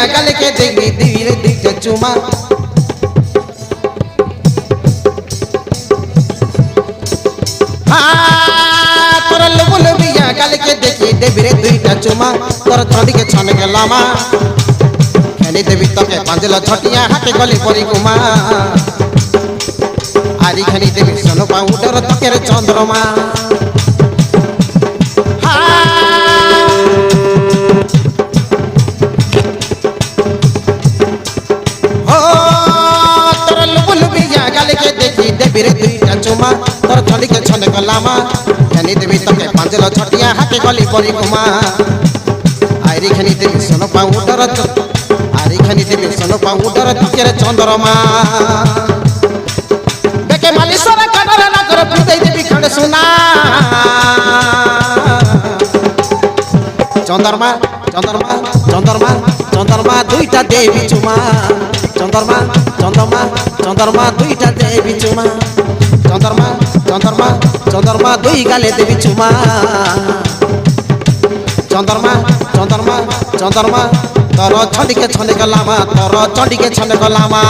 গালে কে দেখবি দিবিরে দুইটা চুমা তোর লুবলুবিয়া গালে কে দেখি দেবিরে দুইটা চুমা তোর চন্ডিকে ছনে গেলামা খেলি দেবি তোকে পাঁজল ছটিয়া হাতে গলি পরি কুমা আরি খানি দেবি সোনো পাউডার তোকের চন্দ্রমা তোর লুবলুবিয়া গালে কে দেখি দেবিরে দুইটা চুমা তোর চন্ডিকে ছনে গেলামা খেলি দেবি তোকে পাঁজল ছটিয়া হাতে গলি পরি কুমা আরি খানি দেবি সোনো পাউডার আরিখানি দেবী সোনো পাউডার তোকের চন্দ্রমা দেখে মালিশরা কাটরে না করে পিটাই দেবী খড়ে সোনা চন্দ্রমা চন্দ্রমা চন্দ্রমা চন্দ্রমা দুইটা দেবী চুমা চন্দ্রমা চন্দ্রমা চন্দ্রমা দুইটা দেবী চুমা চন্দ্রমা চন্দ্রমা চন্দ্রমা দুই গালে দেবী চুমা চন্দ্রমা চন্দ্রমা চন্দ্রমা তোর চন্ডিকে ছনে গলামা তোর চন্ডিকে ছনে গলামা